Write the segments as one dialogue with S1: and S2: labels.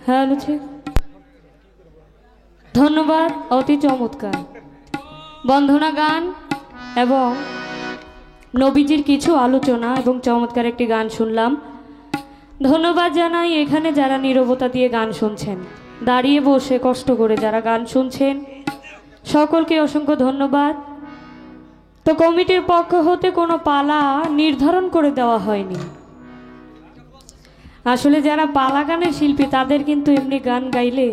S1: হ্যাঁ লুচি ধন্যবাদ। অতি চমৎকার বন্দনা গান এবং নবীজির কিছু আলোচনা এবং চমৎকার একটি গান শুনলাম। ধন্যবাদ জানাই এখানে যারা নীরবতা দিয়ে গান শুনছেন, দাঁড়িয়ে বসে কষ্ট করে যারা গান শুনছেন, সকলকে অসংখ্য ধন্যবাদ। তো কমিটির পক্ষ হতে কোনো পালা নির্ধারণ করে দেওয়া হয়নি। আসলে যারা পালা গানের শিল্পী তাদের কিন্তু এমনি গান গাইলে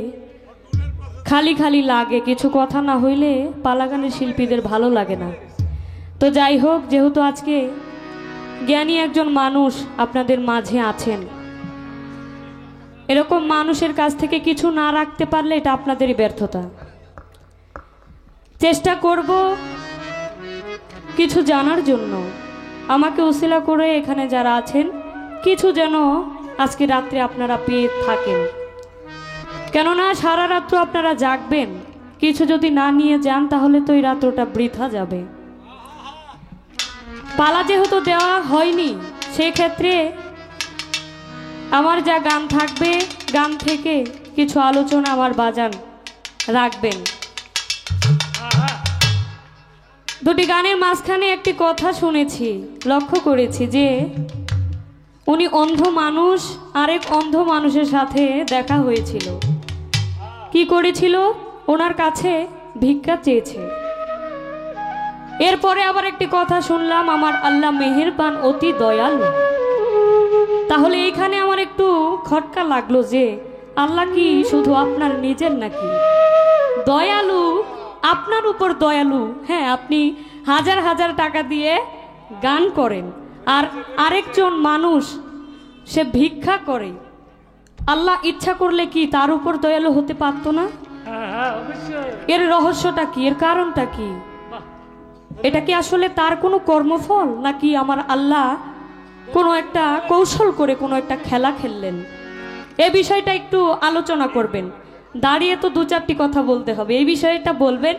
S1: খালি খালি লাগে, কিছু কথা না হইলে পালা গানের শিল্পীদের ভালো লাগে না। তো যাই হোক, যেহেতু আজকে জ্ঞানী একজন মানুষ আপনাদের মাঝে আছেন, এরকম মানুষের কাছ থেকে কিছু না রাখতে পারলে এটা আপনাদেরই ব্যর্থতা। চেষ্টা করব কিছু জানার জন্য, আমাকে উসিলা করে এখানে যারা আছেন কিছু যেন আজকে রাত্রে আপনারা পেয়ে থাকেন। কেননা সারা রাত্র আপনারা জাগবেন, কিছু যদি না নিয়ে যান তাহলে তো এই রাত্রটা বৃথা যাবে। পালা যেহেতু দেওয়া হয়নি, সেক্ষেত্রে আমার যা গান থাকবে, গান থেকে কিছু আলোচনা আমার বাজান রাখবেন। দুটি গানের মাঝখানে একটি কথা শুনেছি, লক্ষ্য করেছি যে উনি অন্ধ মানুষ, আরেক অন্ধ মানুষের সাথে দেখা হয়েছিল। কি করেছিল? ওনার কাছে ভিক্ষা চেয়েছে। এরপরে আবার একটি কথা শুনলাম, আমার আল্লাহ মেহেরবান, অতি দয়ালু। তাহলে এইখানে আমার একটু খটকা লাগলো যে আল্লাহ কি শুধু আপনার নিজের নাকি? দয়ালু, আপনার উপর দয়ালু। হ্যাঁ, আপনি হাজার হাজার টাকা দিয়ে গান করেন, আর আরেকজন মানুষ সে ভিক্ষা করে, আল্লাহ ইচ্ছা করলে কি তার উপর দয়ালু হতে পারতো না? এর রহস্যটা কি? এর কারণটা কি? এটা কি আসলে তার কোনো কর্মফল, নাকি আমার আল্লাহ কোনো একটা কৌশল করে কোনো একটা খেলা খেললেন? এই বিষয়টা একটু আলোচনা করবেন। দাঁড়িয়ে তো দু চারটি কথা বলতে হবে, এই বিষয়টা বলবেন,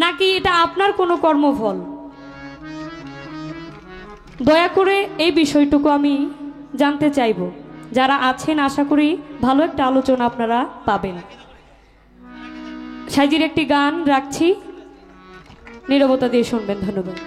S1: নাকি এটা আপনার কোনো কর্মফল? দয়া করে এই বিষয়টুকু আমি জানতে চাইব। যারা আছেন আশা করি ভালো একটা আলোচনা আপনারা পাবেন। সাইজির একটি গান রাখছি, নীরবতা দিয়ে শুনবেন। ধন্যবাদ।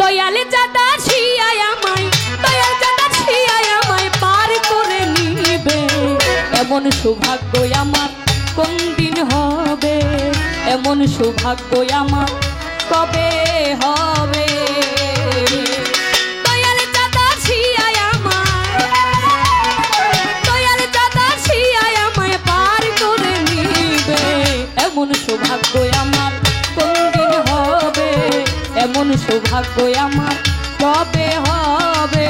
S1: দয়ালে চাঁদা ছিয়ায় আমায়, দয়াল চাঁদা ছিয়ায় আমায় পার করে নিবে, এমন সৌভাগ্য আমার কোন দিন হবে? এমন সৌভাগ্য আমার কবে হবে? দয়ালে চাঁদা ছিয়ায় আমায়, দয়ালে চাঁদা ছিয়ায় আমায় পার করে নিবে, এমন সৌভাগ্য আমার কোন দিন হবে? এমন সৌভাগ্য আমার কবে হবে?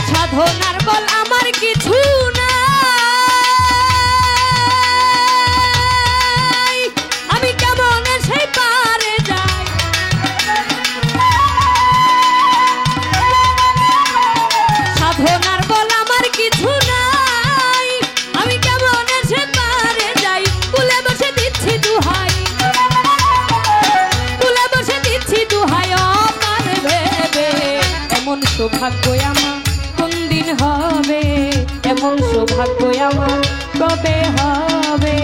S1: সাধনার বল আমার কিছু না, আমি কেমন সেই পারে যাই। সাধনার বল আমার কিছু নাই, আমি কেমন সে পারে যাই। কুলে বসে দিচ্ছি দুহাই, কুলে বসে দিচ্ছি দুহাই অপার ভেবে, এমন সৌভাগ্য আমার কোন দিন হবে? এমন সৌভাগ্য আমার কবে হবে?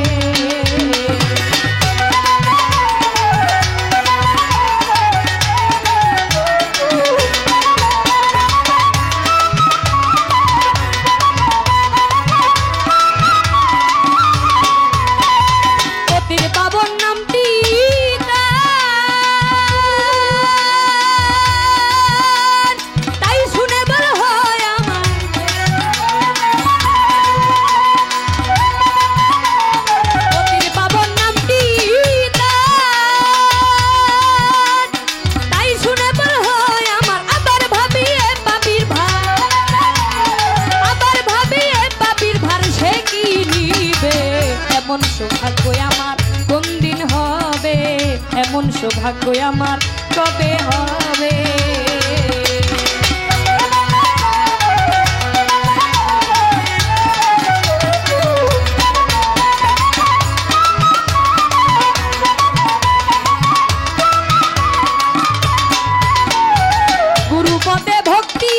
S1: এমন সৌভাগ্য আমার কোন দিন হবে, এমন সৌভাগ্য আমার কবে হবে। গুরুপদে ভক্তি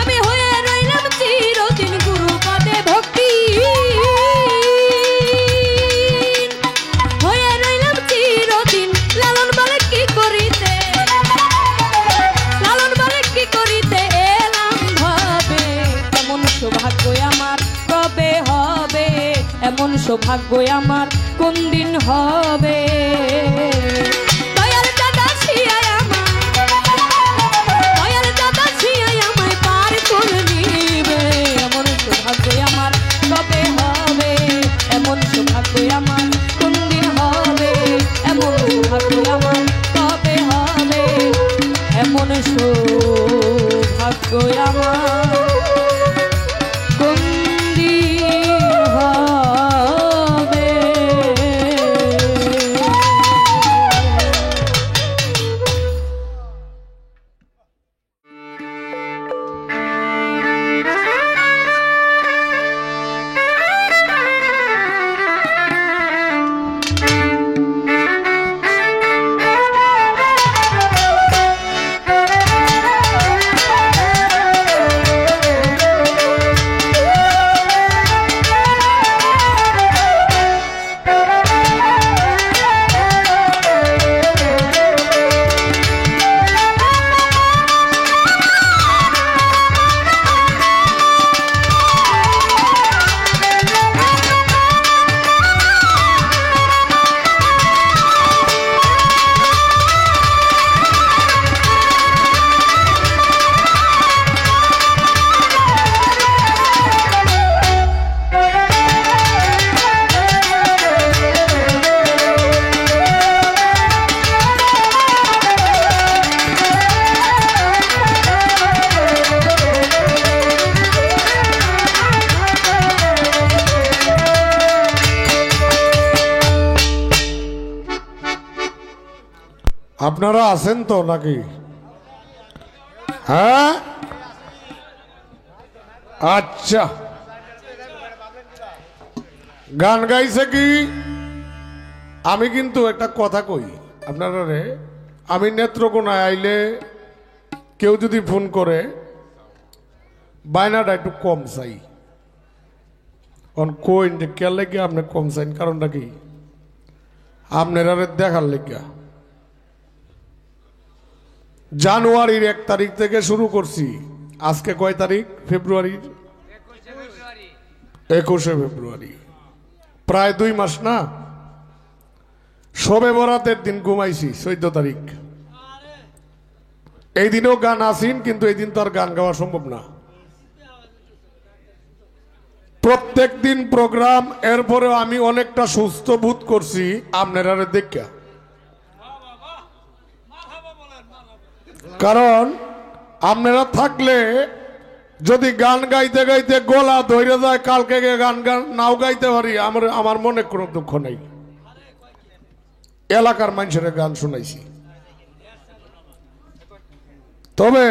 S1: আমি হয়ে রইলাম চিরদিন, গুরুপদে ভক্তি হয়ে রইলাম চিরদিন। লালন বলে কি করিতে, লালন বলে কি করিতে এলাম ভাবে, এমন সৌভাগ্য আমার কবে হবে, এমন সৌভাগ্য আমার কোন দিন হবে। এমন সৌভাগ্য আমার কোন দিন হবে, এমন সৌভাগ্য আমার কবে হবে, এমন সৌভাগ্য আমার কোন দিন হবে।
S2: আপনারা আছেন তো নাকি? হ্যাঁ, আচ্ছা। গান গাইছে কি? আমি কিন্তু একটা কথা কই আপনারা রে, আমি নেত্রকোনায় আইলে কেউ যদি ফোন করে বায়নাটা একটু কম চাই, কইন যে কে লেগে আপনি কম চাইন, কারণটা কি? আপনারা দেখার লেগা জানুয়ারির 1 তারিখ থেকে শুরু করছি। আজকে কয় তারিখ? ফেব্রুয়ারির 21শে ফেব্রুয়ারি, প্রায় 2 মাস না। শবে বরাতের দিন ঘুমাইছি 14 তারিখ। এই দিনেও গান আসিন, কিন্তু এই দিন তো আর গান গাওয়া সম্ভব না। প্রত্যেক দিন প্রোগ্রাম, এরপরেও আমি অনেকটা সুস্থ বোধ করছি আপনারা দেখা, কারণ আপনারা থাকলে যদি গান গাইতে গাইতে গলা ধরে যায়, কালকে গান গান নাও গাইতে পারি, আমার মনে কোনো দুঃখ নেই। এলাকার মানুষের গান শুনাইছি। তবে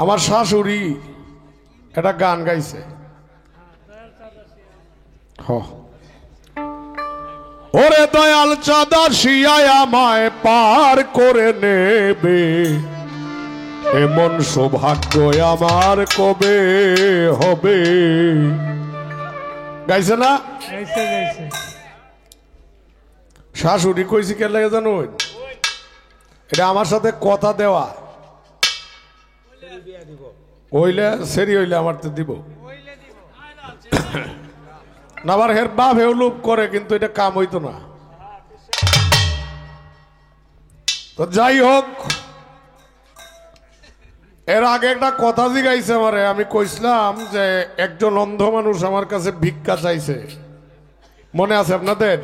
S2: আমার শাশুড়ি একটা গান গাইছে, ওরে দয়াল চাঁদা শিয়ায় আমায় পার করে নেবে, এমন সৌভাগ্য আমার কবে হবে। গাইছে না? শাশুড়ি কইছি কে লাগে জানো? এটা আমার সাথে কথা দেওয়া, হইলে সেরি হইলে আমার তো দিব না। আবার হের বাপ হেউ লোভ করে, কিন্তু এটা কাম হইতো না। তো যাই হোক, এর আগে একটা কথা জিগাইছে আমারে, আমি কইছিলাম যে একজন অন্ধ মানুষ আমার কাছে ভিক্ষা চাইছে, মনে আছে আপনাদের?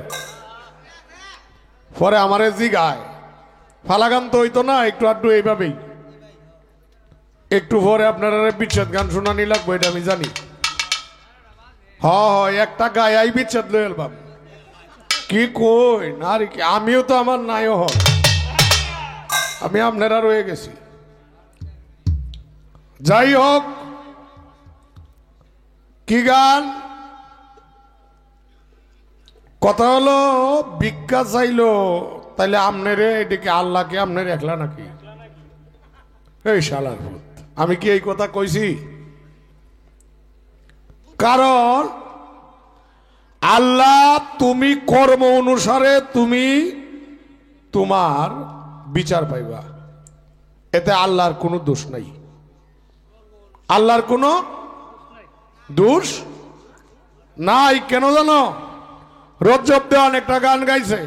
S2: পরে আমারে জিগায়, ফালাগান তো হইতো না, একটু আধটু এইভাবেই। একটু পরে আপনারা বিচ্ছেদ গান শোনানি লাগবে, এটা আমি জানি। হ একটা গায়াই বিচ্ছেদ লই এলবাম কি কই না রে কি, আমিও তো আমার নাইও হয়, আমি আপনারা রয়ে গেছি। যাই হোক, কি গান কথা হলো, ভিক্ষা চাইলো, তাইলে আমনেরে এদিকে আল্লাহকে আপনার একলা নাকি? এই শালার ভূত, আমি কি এই কথা কইছি? কারণ আল্লাহ তুমি কর্ম অনুসারে তুমি তোমার বিচার পাইবা, এতে আল্লাহর কোনো দোষ নাই, আল্লাহর কোনো দোষ নাই। কেন জানো? রজ্জব দেওয়ান একটা গান গাইছে,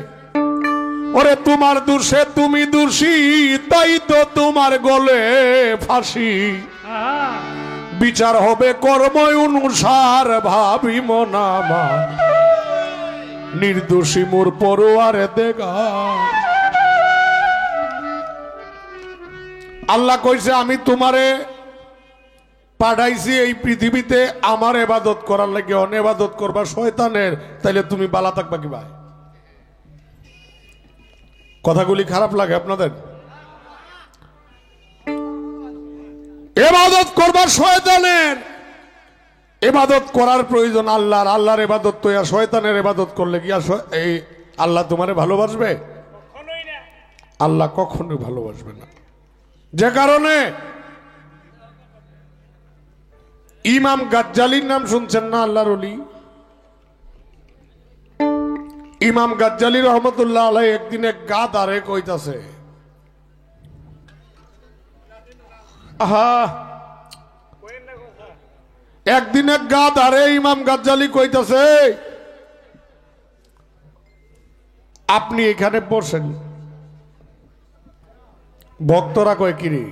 S2: ওরে তোমার দোষে তুমি দোষী, তাই তো তোমার গলে ফাঁসি, বিচার হবে কর্ম অনুসার, ভাবি মনামা নির্দোষী মোর পরোয়ারে দেখা। আল্লাহ কইছে আমি তোমারে পাঠাইছি এই পৃথিবীতে আমার ইবাদত করার লাগে, অনিবাদত করবা শয়তানের, তাইলে তুমি বালা থাকবা কি ভাই? কথাগুলি খারাপ লাগে আপনাদের? ইবাদত করবা শয়তানের, ইবাদত করার প্রয়োজন আল্লাহর, আল্লাহর ইবাদত তো আর শয়তানের ইবাদত করলে কি আর এই আল্লাহ তোমারে ভালোবাসবে? আল্লাহ কখনোই ভালোবাসবে না। যে কারণে ইমাম গাজ্জালির নাম শুনছেন না? আল্লাহর ওলি ইমাম গাজ্জালি রহমতুল্লাহ আলাইহি একদিন এক গাধারে কইতাছে, একদিন এক গাধারে ইমাম গাজ্জালি কইতাছে, আপনি এখানে বসেন। ভক্তরা কয় কিরে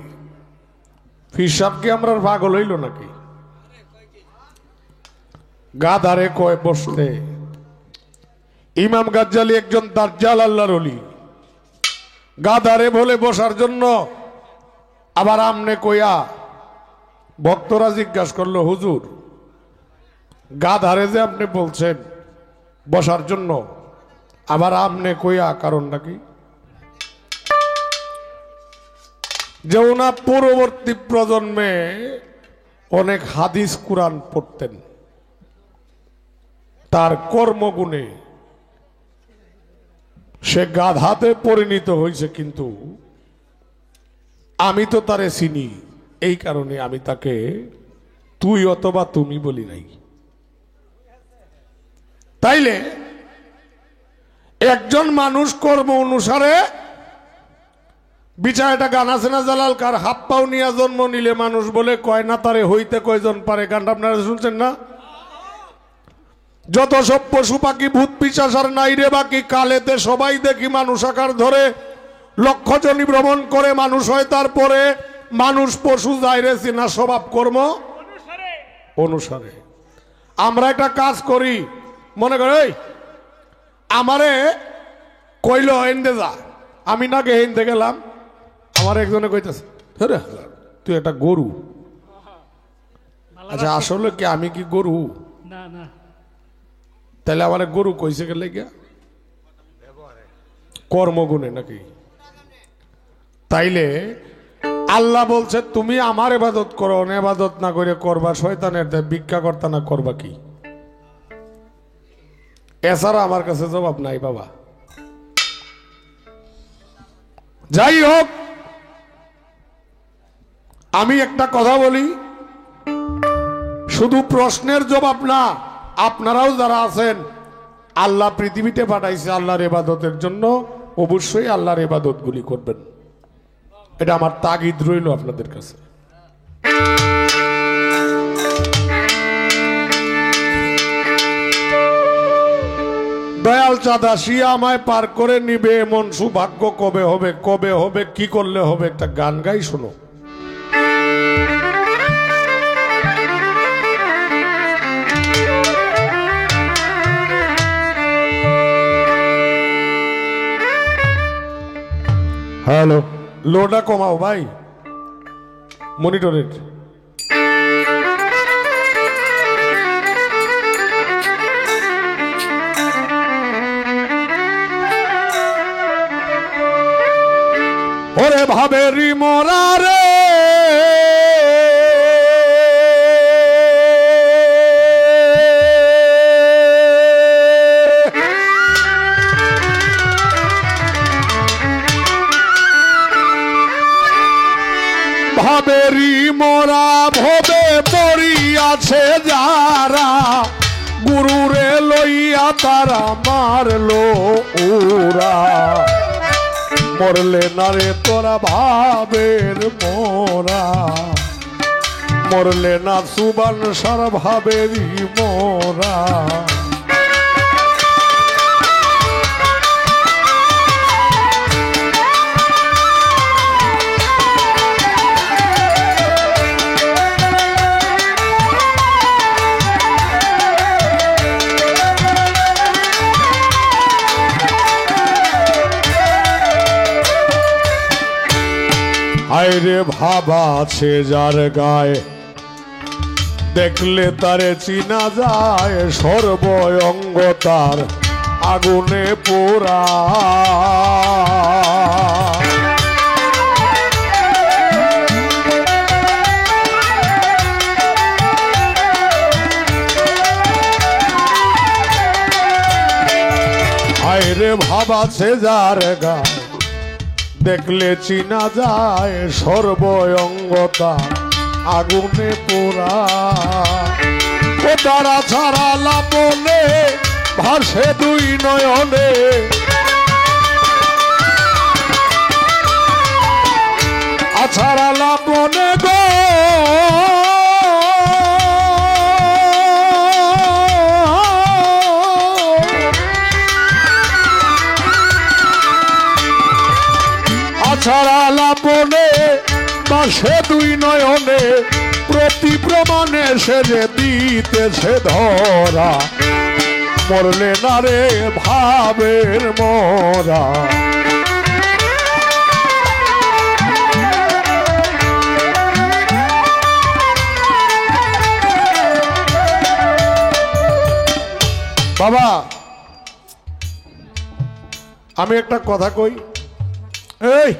S2: ফির সাহেব কি আমরা পাগল হইল নাকি? গাধারে কয় বসতে। ইমাম গাজ্জালি একজন দাজ্জাল আল্লাহর ওলি, গাধারে বলে বসার জন্য, আবার আমনে কইয়া। ভক্তরা জিজ্ঞাসা করলো, হুজুর গাধারে যে আপনি বলছেন বসার জন্য, আবার আমনে কইয়া কারণ নাকি? যে ওনা পরবর্তী প্রজন্মে অনেক হাদিস কুরআন পড়তেন, তার কর্মগুণে সে গাধাতে পরিণত হয়েছে, কিন্তু আমি তো তারে চিনি, এই কারণে আমি তাকে তুই অথবা তুমি বলি নাই। তাইলে একজন মানুষ কর্ম অনুসারে বিচার, একটা গান আছে না জালাল কার, হাত পাও নিয়া জন্ম নিলে মানুষ বলে কয় না তারে হইতে কয়জন পারে, গানটা আপনারা শুনছেন না? যত সব পশু পাখি ভূত পিশাচ আর নাই রে বাকি, কালেতে সবাই দেখি মানুষ আকার ধরে, লক্ষ জনি ভ্রমণ করে মানুষ হয়, তারপরে মানুষ পশু যায় রে চিনা স্বভাব কর্ম অনুসারে। আমরা একটা কাজ করি, মনে করে আমারে কইল হেন্দে যা, আমি না গে হেন্দে গেলাম, আমার একজনে কইতেছে তুই একটা গরু। আচ্ছা আসলে কি আমি কি গরু?
S3: না না,
S2: তাহলে আমার গরু কইছে গেলে গিয়া কর্মগুণে নাকি? তাইলে আল্লাহ বলছে তুমি আমার ইবাদত করো, ইবাদত না করে করবা শয়তানের ভিক্ষা কর্তা না করবা কি? এছাড়া আমার কাছে জবাব নাই বাবা। যাই হোক, আমি একটা কথা বলি, শুধু প্রশ্নের জবাব না, আপনারাও যারা আছেন, আল্লাহ পৃথিবীতে পাঠাইছে আল্লাহর ইবাদতের জন্য, অবশ্যই আল্লাহর ইবাদত গুলি করবেন, এটা আমার তাগিদ রইল আপনাদের কাছে। দয়াল চাঁদা শিয়া আমায় পার করে নিবে, এমন সৌভাগ্য কবে হবে, কবে হবে, কি করলে হবে? একটা গান গাই শোনো। হ্যালো, লোডা কমাও ভাই। মনিটরের। ওরে ভাবেরি মোরা রে ভাবেরি মোরা ভবে পড়িয়াছে যারা গুরুরে লইয়া তারা মারলো ওরা মরলে না রে তোরা ভাবের মোরা মরলে না সুবান সার ভাবেরি মোরা আইরে ভাবা আছে যার গায়ে দেখলে তারে চিনা যায় সর্বঙ্গ তার আগুনে পোড়া আইরে ভাবা আছে যার গায়ে দেখলে চিনা যায় সর্বঙ্গতা আগুনে পোড়া ও তারা ছাড়া লাপনে ভাসে দুই নয়নে আছাড়া লাপনে গো ছাড়া লাপনে বাসে দুই নয়নে প্রতি প্রমাণে সে যে দিতেছে ধরা মরলে না রে ভাবের মোরা বাবা আমি একটা কথা কই এই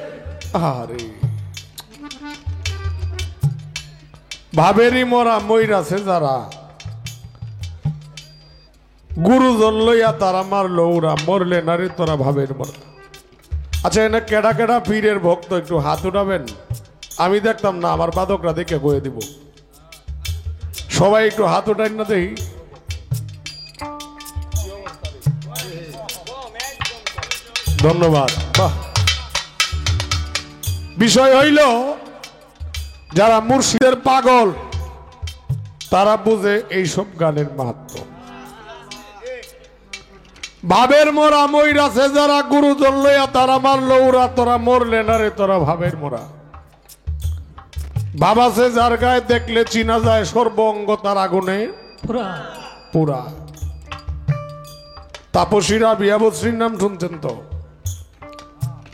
S2: আরে ভাবেরি মরা মইরাছে যারা গুরুজন লইয়া তারা মারলো ওরা মরলে না রে তোরা ভাবের মরা আচ্ছা এনে কেডা কেডা পীরের ভক্ত একটু হাত উঠাবেন আমি দেখতাম না আমার বাদকরা দেখে কয়ে দিব সবাই একটু হাত উঠাই না দেখি ধন্যবাদ বাহ বিষয় হইল যারা মুর্শিদের পাগল তারা বুঝে এইসব গানের মাহাত্ম ভাবের মোরা মইরাছে যারা গুরুজন লইয়া তারা মারলো ওরা তোরা মরলে না রে তোরা ভাবের মোরা বাবাসে যার গায়ে দেখলে চিনা যায় সর্বঙ্গ তার আগুনে পুরা তাপসীরা বিয়াবশ্রীর নাম শুনছেন তো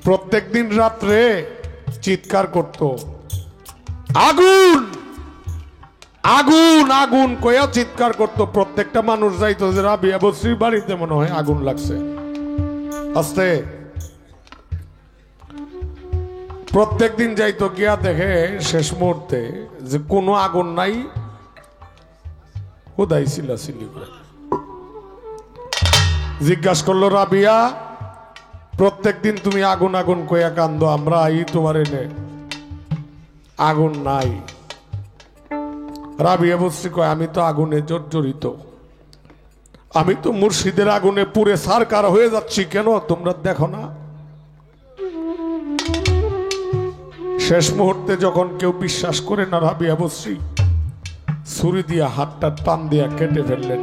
S2: প্রত্যেক দিন রাত্রে চিৎকার করত আগুন আগুন আগুন কয়া চিৎকার করত প্রত্যেকটা মানুষ যাইতো যে রাবিয়া বস্রির বাড়িতে মনে হয় আগুন লাগছে আস্তে প্রত্যেক দিন যাইতো গিয়া দেখে শেষ মুহূর্তে যে কোনো আগুন নাই হুদাই চিল্লাচিল্লি করে জিজ্ঞাসা করলো রাবিয়া প্রত্যেক দিন তুমি আগুন আগুন কয়া কান্দো আমরা তোমার এনে আগুন নাই রাবিয়া বস্রি কয় আমি তো আগুনে জর্জরিত আমি তো মুর্শিদের আগুনে পুরে সারকার হয়ে যাচ্ছি কেন তোমরা দেখো না শেষ মুহূর্তে যখন কেউ বিশ্বাস করে না রাবিয়া বস্রি ছুরি দিয়া হাতটা টান দিয়া কেটে ফেললেন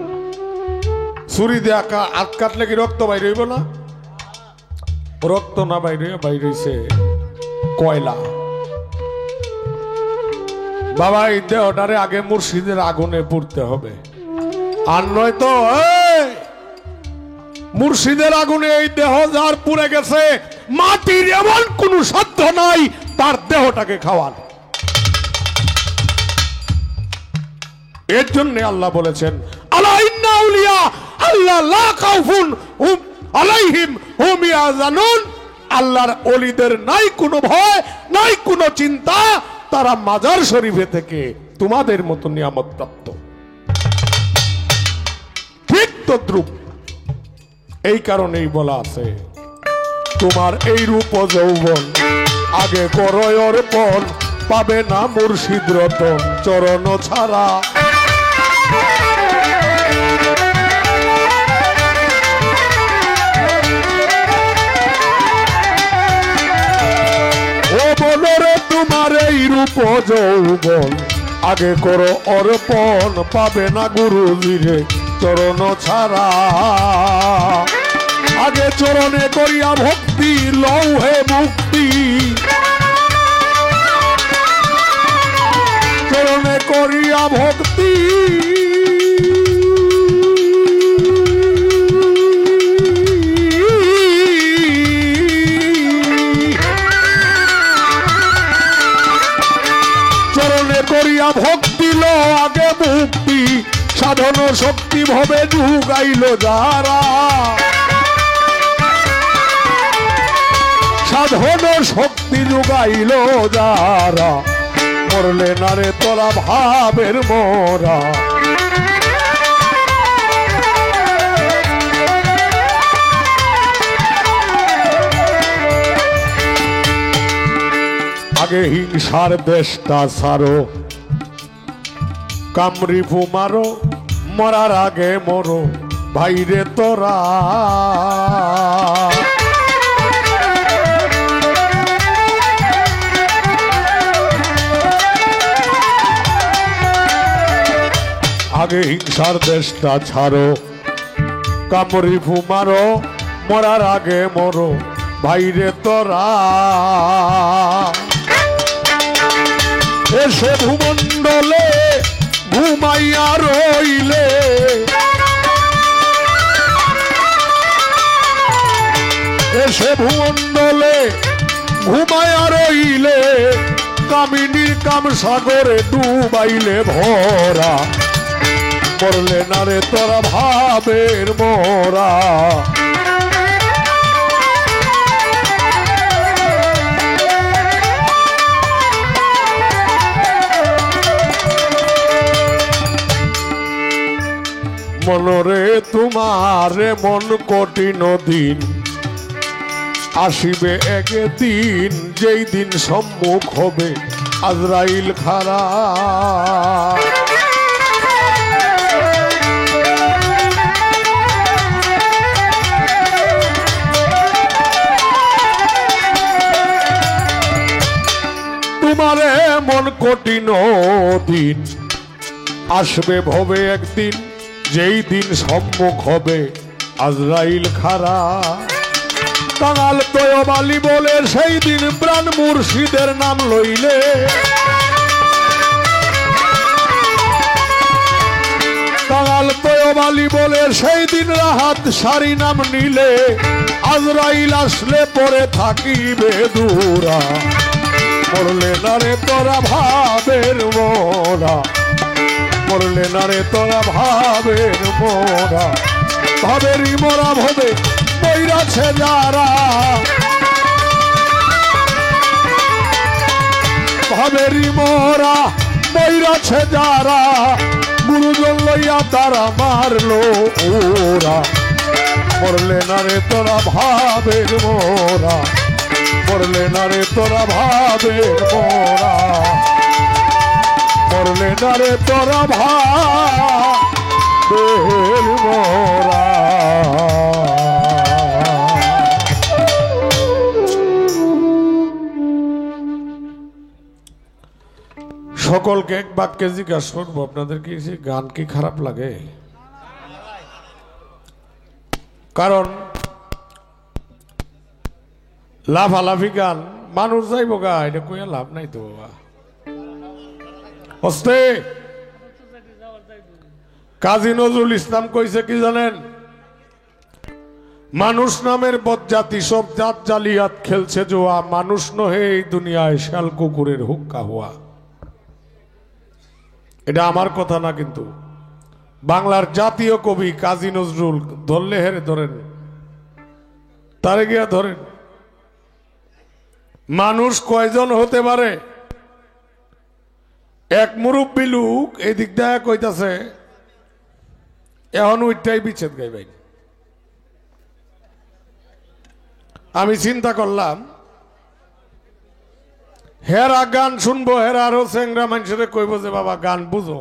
S2: ছুরি দিয়া হাত কাটলে কি রক্ত বাইরে হইব না রক্ত না বাইরে বাইরেছে কয়লা বাবা এই দেহটারে আগে মুর্শিদের আগুনে পুড়তে হবে আর নয় তো মুর্শিদের আগুনে এই দেহ যার পুড়ে গেছে মাটির এমন কোন সাধ্য নাই তার দেহটাকে খাওয়ান এর জন্য আল্লাহ বলেছেন আলা ইন্না আউলিয়া আল্লাহ লা খাউফুন হুম আলাইহিম হুম ইয়াহজানুন। আল্লাহর ওলিদের নাই কোনো ভয়, নাই কোনো চিন্তা, তারা মাজার শরীফে থেকে তোমাদের মতো নিয়ামত প্রাপ্ত। ঠিক তদ্রূপ এই কারণেই বলা আছে তোমার এই রূপ যৌবন আগে করো অর্পণ, পাবে না মুর্শিদ রতন চরণ ছাড়া। ও বলো রে তোমার এই রূপ যৌবন আগে করো অর্পণ, পাবে না গুরুজিরে চরণ ছাড়া। আগে চরণে করিয়া ভক্তি লও হে মুক্তি, চরণে করিয়া ভক্তি চরণে করিয়া ভক্তি লো আগে মুক্তি, সাধন শক্তি ভবে যুগাইল যারা। সাধন শক্তি যুগাইল যারা, মরলে না রে তোরা ভাবের মোরা। আগে হিংসার দেশটা সারো, কামড়ি ফুমারো, মরার আগে মরো ভাইরে তোরা। আগে হিংসার দেশটা ছাড়ো, কামড়ি ফুমারো, মরার আগে মরো ভাইরে তোরা। এসে ভূমণ্ডলে ঘুমাইয়া রইলে, এসে ভূমণ্ডলে ঘুমাইয়া রইলে, কামিনীর কাম সাগরে ডুবাইলে ভরা। মরলে না রে তোরা ভাবের মোরা। মনরে তোমার মন কঠিন দিন আসিবে একদিন, যেই দিন সম্মুখ হবে আজরাইল খারা। তোমারে মন কঠিন দিন আসবে ভবে একদিন, যেই দিন সম্মুখ হবে আজরাইল খারা। কাঙাল তয়বালি বলে সেই দিন প্রাণ মুর্শিদের নাম লইলে, কাঙাল তয়বালি বলে সেই দিন রাহাত সারি নাম নিলে, আজরাইল আসলে পরে থাকিবে দূরা। মরলে না রে তোরা ভাবের মোরা, মরলে না রে তোরা ভাবের মোরা। ভাবেরই মোরা ভবে বইরাছে যারা, ভাবেরই মোরা বইরাছে যারা। গুরুজন লইয়া তারা মারলো ওরা। মরলে না রে তোরা ভাবের মোরা, মরলে না রে তোরা ভাবের মোরা। মরলে না রে তোরা ভাবের মোরা। সকলকে এক বাক্যে জিজ্ঞাসা করবো, আপনাদের কি গান কি খারাপ লাগে? কারণ লাফালাফি গান মানুষ যাইব গা, এটা কইয়া লাভ নাই তো বাবা। হস্তে কাজী নজরুল ইসলাম কইছে কি জানেন? মানুষ নামের বদজাতি সব জাত জালিয়াত খেলছে জোয়া, মানুষ নহে এই দুনিয়ায় শাল কুকুরের হুক্কা হওয়া। এটা আমার কথা না, কিন্তু বাংলার জাতীয় কবি কাজী নজরুল, ধরলে হেরে ধরেন, তারে গিয়া ধরেন। মানুষ কয়জন হতে পারে? এক মুরব্বী লোক এই দিক দিয়ে কইতাছে এখন ওইটাই বিচ্ছেদ গাইবাই। আমি চিন্তা করলাম হেরা গান শুনবো, হেরা আরো চেংরা মানুষের কইব যে বাবা গান বুঝো।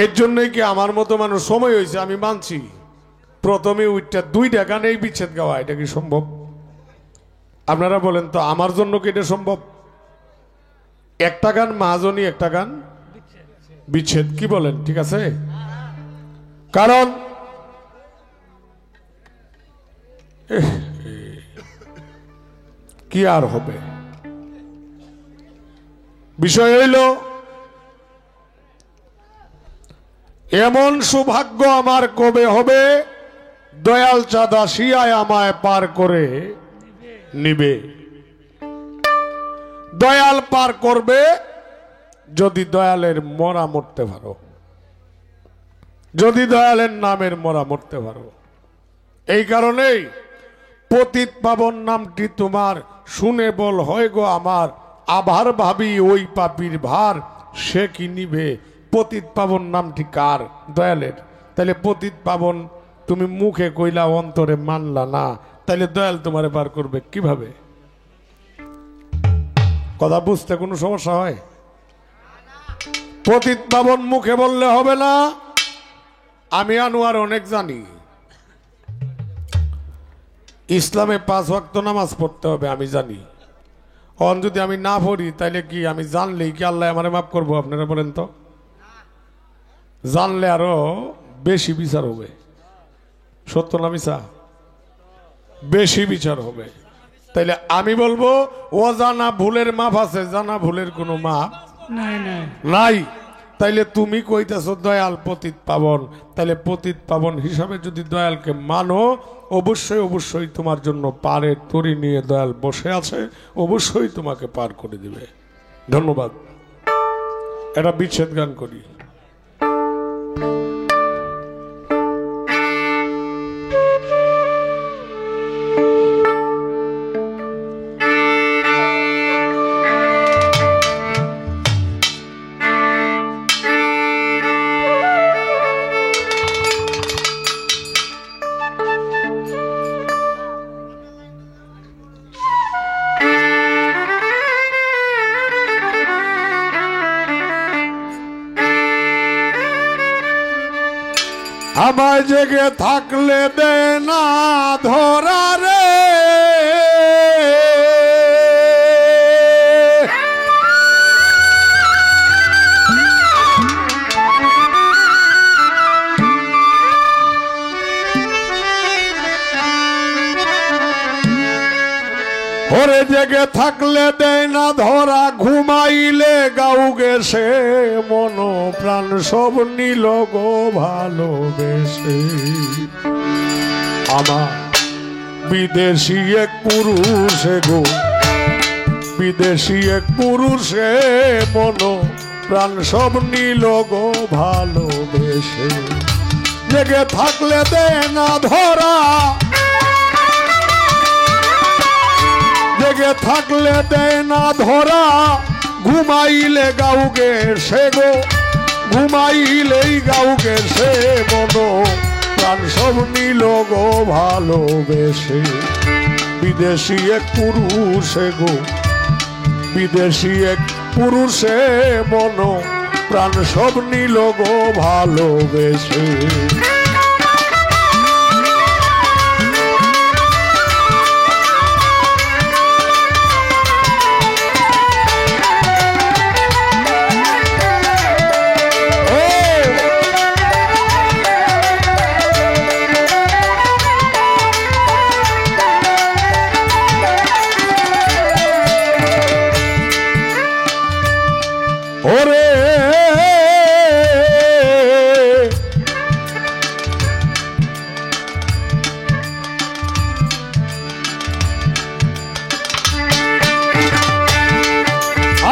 S2: এর জন্যই কি আমার মতো মানুষ সময় হয়েছে, আমি মানছি প্রথমে ওইটা দুইটা গান এই বিচ্ছেদ গাওয়া, এটা কি সম্ভব? আপনারা বলেন তো, আমার জন্য কি এটা সম্ভব? একটা গান মাহাজনী, একটা গান বিচ্ছেদ, কি বলেন? ঠিক আছে, কারণ কি আর হবে। বিষয় হইল এমন সৌভাগ্য আমার কবে হবে, দয়াল চাঁদ আসিয়ায় আমায় পার করে নিবে। দয়াল পার করবে যদি দয়ালের মরা মরতে পারো, যদি দয়ালের নামের মরা মরতে পারো। এই কারণেই পতিত পাবন নামটি তোমার, শুনে বল হয় গো আমার, আভার ভাবি ওই পাপির ভার, সে কি নিবে। পতিত পাবন নামটি কার? দয়ালের। তাহলে পতিত পাবন তুমি মুখে কইলা, অন্তরে মানলা না, তাহলে দয়াল তোমারে পার করবে কিভাবে? কথা বুঝতে কোনো সমস্যা হয়? পতিত পাবন মুখে বললে হবে না। আমি আনোয়ার অনেক জানি, ইসলামে 5 ওয়াক্ত নামাজ পড়তে হবে, আমি জানি। অন যদি আমি না পড়ি তাইলে কি আমি জানলেই কি আল্লাহ আমারে মাফ করবো? আপনারা বলেন তো। জানলে আরো বেশি বিচার হবে। সত্য না মিছা? বেশি বিচার হবে। তাইলে আমি বলবো অজানা ভুলের মাপ আছে, জানা ভুলের কোনো মাপ নাই। তাইলে তুমি কইতেছো দয়াল পতিত পাবন, তাইলে পতিত পাবন হিসাবে যদি দয়ালকে মানো, অবশ্যই অবশ্যই তোমার জন্য পারে তরি নিয়ে দয়াল বসে আছে, অবশ্যই তোমাকে পার করে দিবে। ধন্যবাদ। এটা বিচ্ছেদ গান করি। আমায় জেগে থাকলে দে না ধরা রে, ওরে জেগে থাকলে দে না ধরা, ঘুমাইলে গাউ গেছে মন প্রাণ সব নিল গো ভালোবেসে। আমার বিদেশি এক পুরুষে গো, বিদেশি এক পুরুষে মন প্রাণ সব নিল গো ভালোবেসে। জেগে থাকলে দে না ধরা, জেগে থাকলে দে না ধরা, ঘুমাইলে গাউগে সে গো, ঘুমাইলেই গাউগে সে মন প্রাণ সব নিল গো ভালোবেসে। বিদেশি এক পুরুষে গো, বিদেশি এক পুরুষে মন প্রাণ সব নিল গো ভালোবেসে।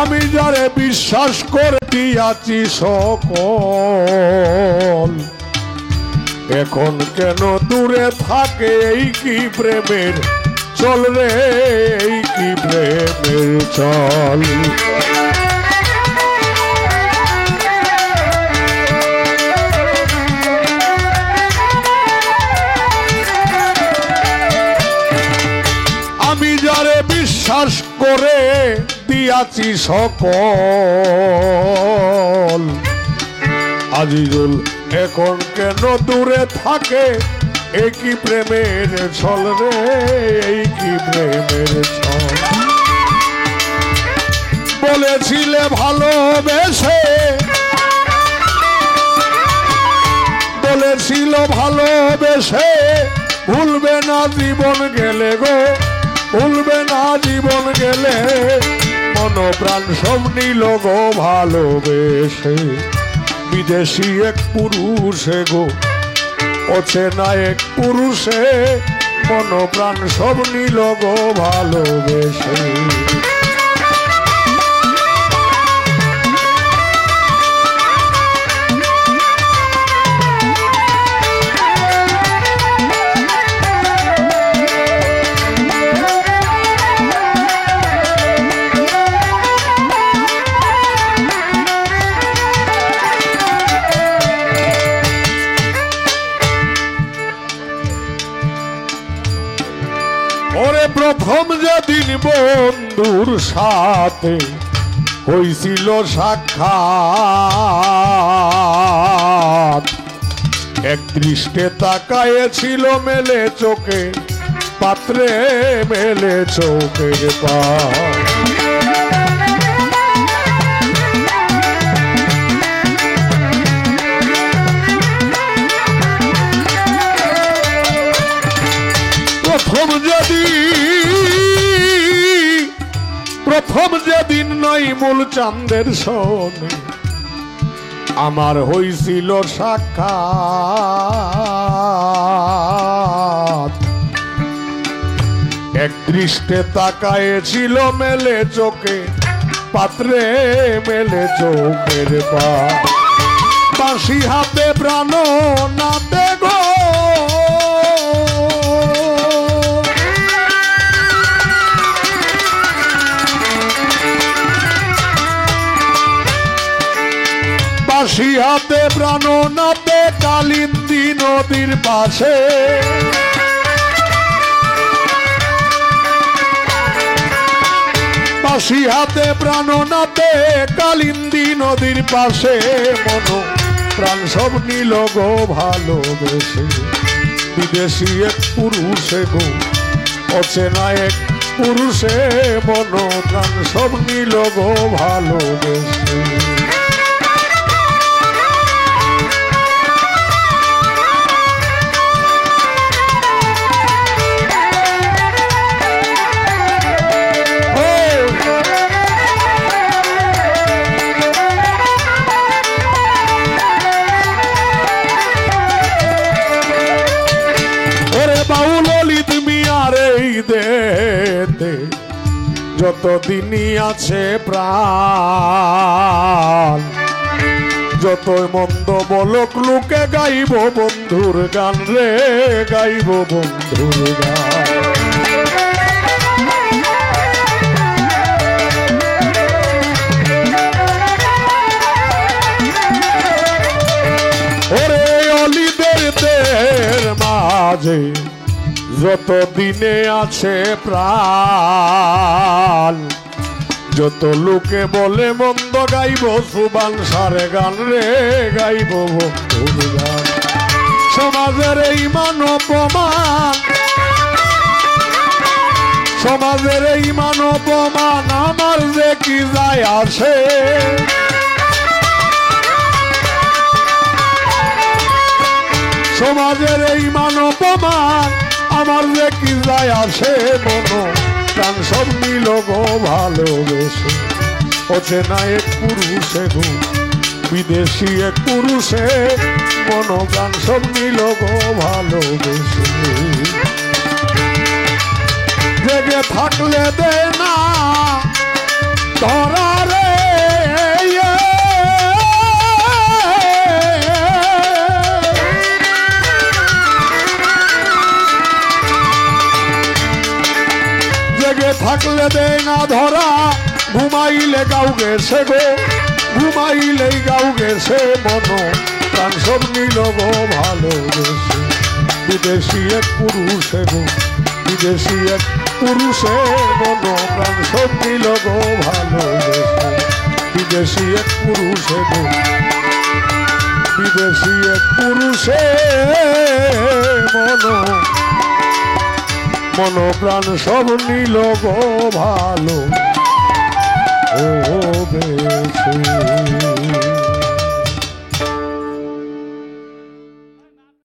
S2: আমি যারে বিশ্বাস করে দিয়াছি সকল, এখন কেন দূরে থাকে? এই কি প্রেমের চল রে, এই কি প্রেমের চল। আমি যারে বিশ্বাস করে দিয়াছি সকল, আজিজুল এখন কেন দূরে থাকে? এই কি প্রেমের ছল রে, এই কি প্রেমের ছল। বলেছিলে ভালোবেসে, বলেছিল ভালোবেসে ভুলবে না জীবন গেলে গো, ভুলবে না জীবন গেলে। মন প্রাণ সব নিল গো ভালোবেসে, বিদেশি এক পুরুষে গো, অচেনা এক পুরুষে। মন প্রাণ সব নিল গো ভালোবেসে। ওরে প্রথম যেদিন বন্ধুর সাথে হইছিল সাক্ষাৎ, এক দৃষ্টে তাকায়েছিল মেলে চোখে, পাত্রে মেলে চোখের পাত। প্রথম যেদিন নয় মূল চাঁদের সনে আমার হইছিল সাক্ষাৎ, এক দৃষ্টে তাকায়েছিল মেলে চোখে, পাত্রে মেলে চোখের পাত। বাঁশি হাতে প্রাণ নাতে গো, বাঁশি হাতে প্রাণ নাতে কালিন্দী নদীর পাশে। বাঁশি হাতে প্রাণ নাতে কালিন্দী নদীর পাশে। মন প্রাণ সব নিল গো ভালোবেসে, বিদেশি এক পুরুষে গো, অচেনা এক পুরুষে। মন প্রাণ সব নিল গো ভালোবেসে। যতদিনই আছে প্রাণ, যতই মন্দ বলক লোকে গাইব বন্ধুর গান রে, গাইব বন্ধুর গান। ওরে অলিদের মাঝে যত দিনে আছে প্রাণ, যত লোকে বলে মন্দ গাইব সুবান সারে গান রে, গাইব বন্ধুর গান। সমাজের এই মান অপমান, সমাজের এই মান অপমান আমার যে কি যায় আসে। সমাজের এই মান অপমান আমার যে কি যায় আসে। মন প্রাণ সব নিল গো ভালোবেসে, অচেনা এক পুরুষে গো, বিদেশি এক পুরুষে। মন প্রাণ সব নিল গো ভালোবেসে। জেগে থাকলে দে না ধরা রে, দেয় না ধরা ঘুমাইলে গাও গেছে গো ঘুমাইলেই গাও গেছে মন প্রাণ সব নিল গো ভালোবেসে বিদেশি এক পুরুষে গো বিদেশি এক পুরুষে মন প্রাণ সব নিল গো ভালোবেসে বিদেশি এক পুরুষে গো বিদেশি এক পুরুষে মন প্রাণ সব নিল গো ভালো ও বেশি